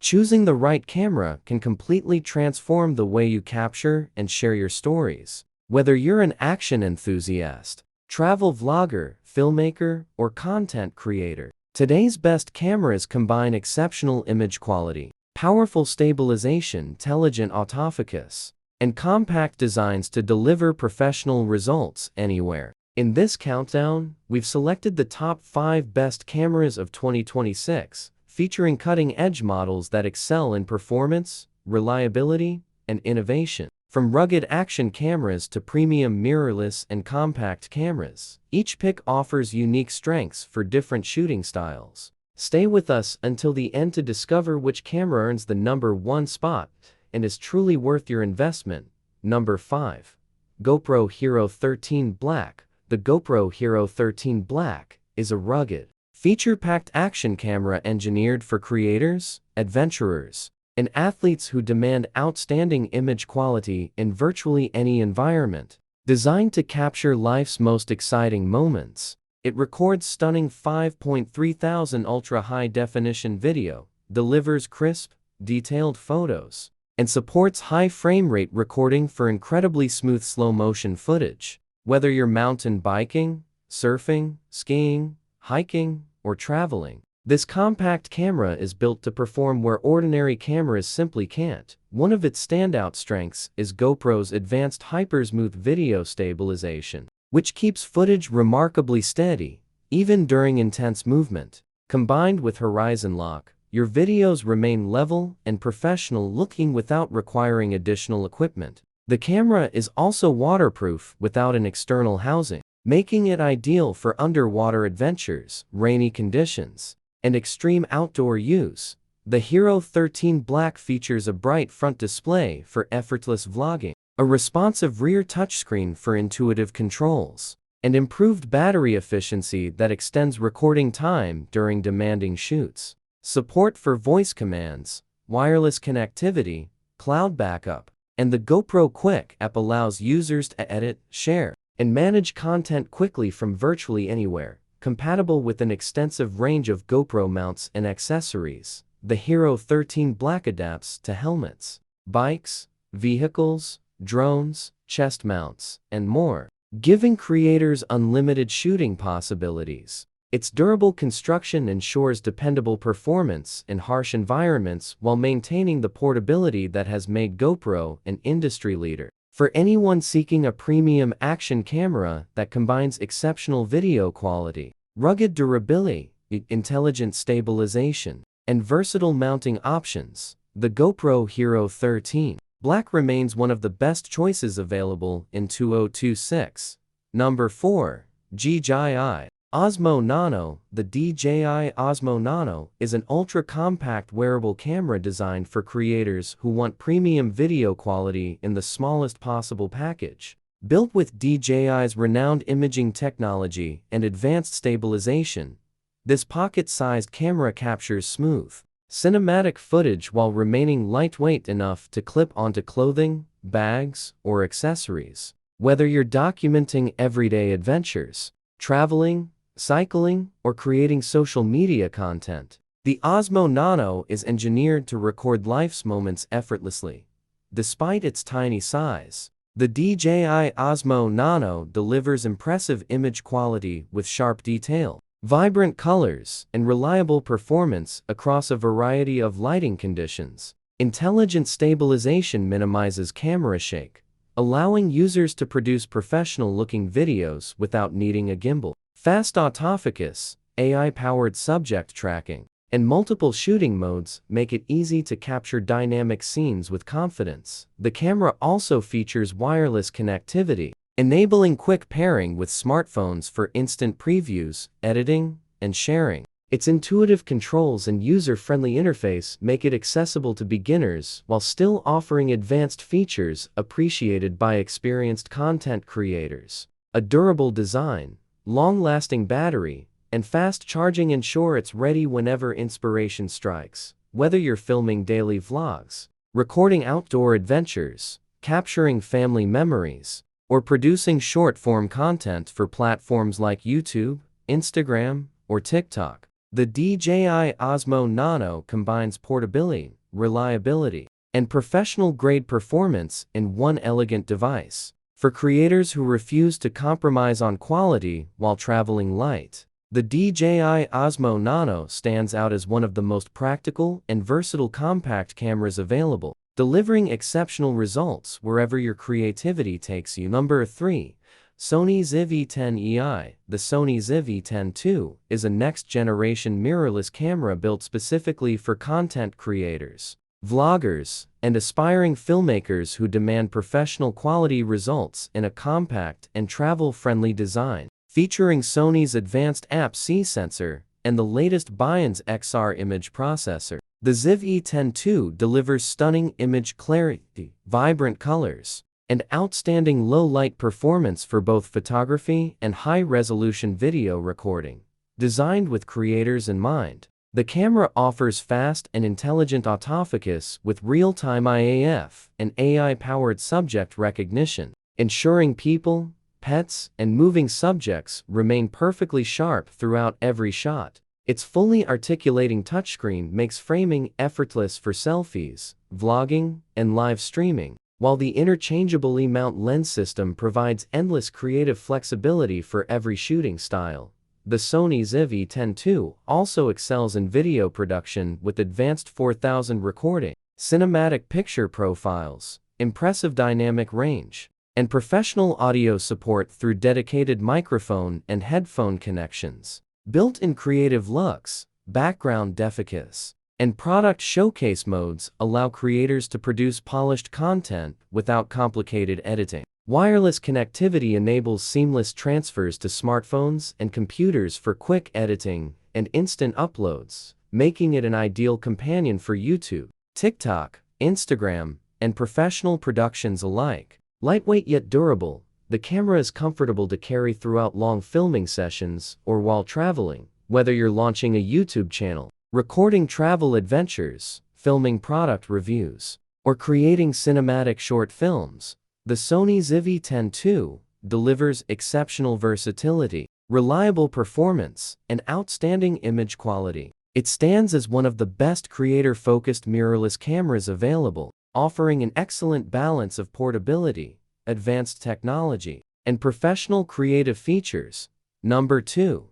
Choosing the right camera can completely transform the way you capture and share your stories. Whether you're an action enthusiast, travel vlogger, filmmaker, or content creator, today's best cameras combine exceptional image quality, powerful stabilization, intelligent autofocus, and compact designs to deliver professional results anywhere. In this countdown, we've selected the top 5 best cameras of 2026, featuring cutting-edge models that excel in performance, reliability, and innovation. From rugged action cameras to premium mirrorless and compact cameras, each pick offers unique strengths for different shooting styles. Stay with us until the end to discover which camera earns the number 1 spot and is truly worth your investment. Number 5. GoPro HERO13 Black. The GoPro HERO13 Black is a rugged, feature-packed action camera engineered for creators, adventurers, and athletes who demand outstanding image quality in virtually any environment. Designed to capture life's most exciting moments, it records stunning 5.3 thousand ultra-high-definition video, delivers crisp, detailed photos, and supports high frame rate recording for incredibly smooth slow-motion footage. Whether you're mountain biking, surfing, skiing, hiking, or traveling, this compact camera is built to perform where ordinary cameras simply can't. One of its standout strengths is GoPro's advanced hypersmooth video stabilization, which keeps footage remarkably steady, even during intense movement. Combined with horizon lock, your videos remain level and professional looking without requiring additional equipment. The camera is also waterproof without an external housing, making it ideal for underwater adventures, rainy conditions, and extreme outdoor use. The HERO13 Black features a bright front display for effortless vlogging, a responsive rear touchscreen for intuitive controls, and improved battery efficiency that extends recording time during demanding shoots. Support for voice commands, wireless connectivity, cloud backup, and the GoPro Quick app allows users to edit, share, and manage content quickly from virtually anywhere. Compatible with an extensive range of GoPro mounts and accessories, the HERO13 Black adapts to helmets, bikes, vehicles, drones, chest mounts, and more, giving creators unlimited shooting possibilities. Its durable construction ensures dependable performance in harsh environments while maintaining the portability that has made GoPro an industry leader. For anyone seeking a premium action camera that combines exceptional video quality, rugged durability, intelligent stabilization, and versatile mounting options, the GoPro HERO13 Black remains one of the best choices available in 2026. Number 4. DJI Osmo Nano. The DJI Osmo Nano is an ultra-compact wearable camera designed for creators who want premium video quality in the smallest possible package. Built with DJI's renowned imaging technology and advanced stabilization, this pocket-sized camera captures smooth, cinematic footage while remaining lightweight enough to clip onto clothing, bags, or accessories. Whether you're documenting everyday adventures, traveling, cycling, or creating social media content, the Osmo Nano is engineered to record life's moments effortlessly. Despite its tiny size, the DJI Osmo Nano delivers impressive image quality with sharp detail, vibrant colors, and reliable performance across a variety of lighting conditions. Intelligent stabilization minimizes camera shake, allowing users to produce professional-looking videos without needing a gimbal. Fast autofocus, AI-powered subject tracking, and multiple shooting modes make it easy to capture dynamic scenes with confidence. The camera also features wireless connectivity, enabling quick pairing with smartphones for instant previews, editing, and sharing. Its intuitive controls and user-friendly interface make it accessible to beginners while still offering advanced features appreciated by experienced content creators. A durable design, long-lasting battery, and fast charging ensure it's ready whenever inspiration strikes. Whether you're filming daily vlogs, recording outdoor adventures, capturing family memories, or producing short-form content for platforms like YouTube, Instagram, or TikTok, The DJI Osmo Nano combines portability, reliability, and professional-grade performance in one elegant device. For creators who refuse to compromise on quality while traveling light, the DJI Osmo Nano stands out as one of the most practical and versatile compact cameras available, delivering exceptional results wherever your creativity takes you. Number 3. Sony ZV-E10 The Sony ZV-E10 II is a next-generation mirrorless camera built specifically for content creators, vloggers, and aspiring filmmakers who demand professional quality results in a compact and travel-friendly design. Featuring Sony's advanced APS-C sensor and the latest Bian's XR image processor, the ZV-E10 II delivers stunning image clarity, vibrant colors, and outstanding low-light performance for both photography and high-resolution video recording. Designed with creators in mind, the camera offers fast and intelligent autofocus with real-time IAF and AI-powered subject recognition, ensuring people, pets, and moving subjects remain perfectly sharp throughout every shot. Its fully articulating touchscreen makes framing effortless for selfies, vlogging, and live streaming, while the interchangeable E-mount lens system provides endless creative flexibility for every shooting style. The Sony ZV-E10 II also excels in video production with advanced 4000 recording, cinematic picture profiles, impressive dynamic range, and professional audio support through dedicated microphone and headphone connections. Built-in creative looks, background defocus, and product showcase modes allow creators to produce polished content without complicated editing. Wireless connectivity enables seamless transfers to smartphones and computers for quick editing and instant uploads, making it an ideal companion for YouTube, TikTok, Instagram, and professional productions alike. Lightweight yet durable, the camera is comfortable to carry throughout long filming sessions or while traveling. Whether you're launching a YouTube channel, recording travel adventures, filming product reviews, or creating cinematic short films, the Sony ZV-E10 II delivers exceptional versatility, reliable performance, and outstanding image quality. It stands as one of the best creator-focused mirrorless cameras available, offering an excellent balance of portability, advanced technology, and professional creative features. Number 2.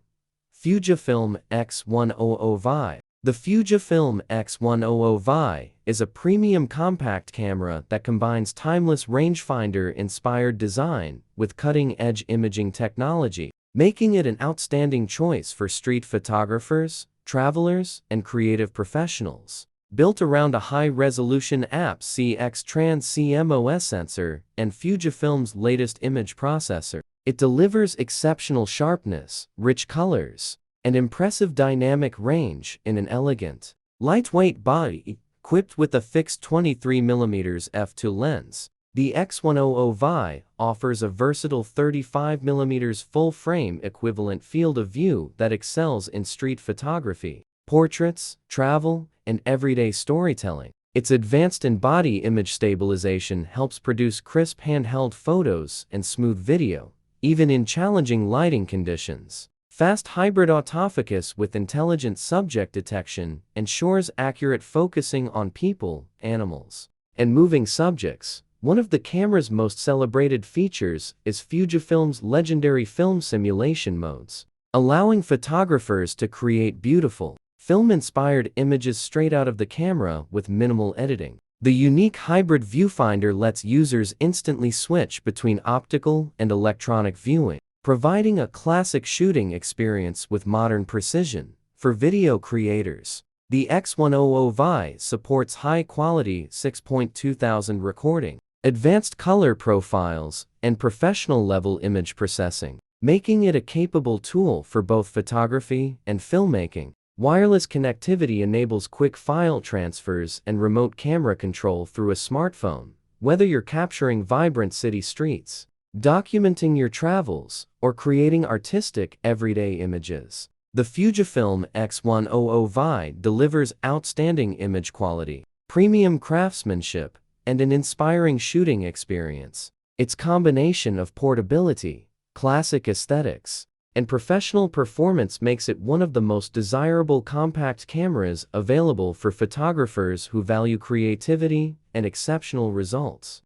Fujifilm X100VI The Fujifilm X100VI is a premium compact camera that combines timeless rangefinder-inspired design with cutting-edge imaging technology, making it an outstanding choice for street photographers, travelers, and creative professionals. Built around a high-resolution APS-C X-Trans CMOS sensor and Fujifilm's latest image processor, it delivers exceptional sharpness, rich colors, and impressive dynamic range in an elegant, lightweight body. Equipped with a fixed 23mm f2 lens, the X100VI offers a versatile 35mm full-frame equivalent field of view that excels in street photography, portraits, travel, and everyday storytelling. Its advanced in-body image stabilization helps produce crisp handheld photos and smooth video, even in challenging lighting conditions. Fast hybrid autofocus with intelligent subject detection ensures accurate focusing on people, animals, and moving subjects. One of the camera's most celebrated features is Fujifilm's legendary film simulation modes, allowing photographers to create beautiful, film-inspired images straight out of the camera with minimal editing. The unique hybrid viewfinder lets users instantly switch between optical and electronic viewing, providing a classic shooting experience with modern precision. For video creators, the X100VI supports high-quality 6.2000 recording, advanced color profiles, and professional-level image processing, making it a capable tool for both photography and filmmaking. Wireless connectivity enables quick file transfers and remote camera control through a smartphone, whether you're capturing vibrant city streets, documenting your travels, or creating artistic, everyday images. The Fujifilm X100VI delivers outstanding image quality, premium craftsmanship, and an inspiring shooting experience. Its combination of portability, classic aesthetics, and professional performance makes it one of the most desirable compact cameras available for photographers who value creativity and exceptional results.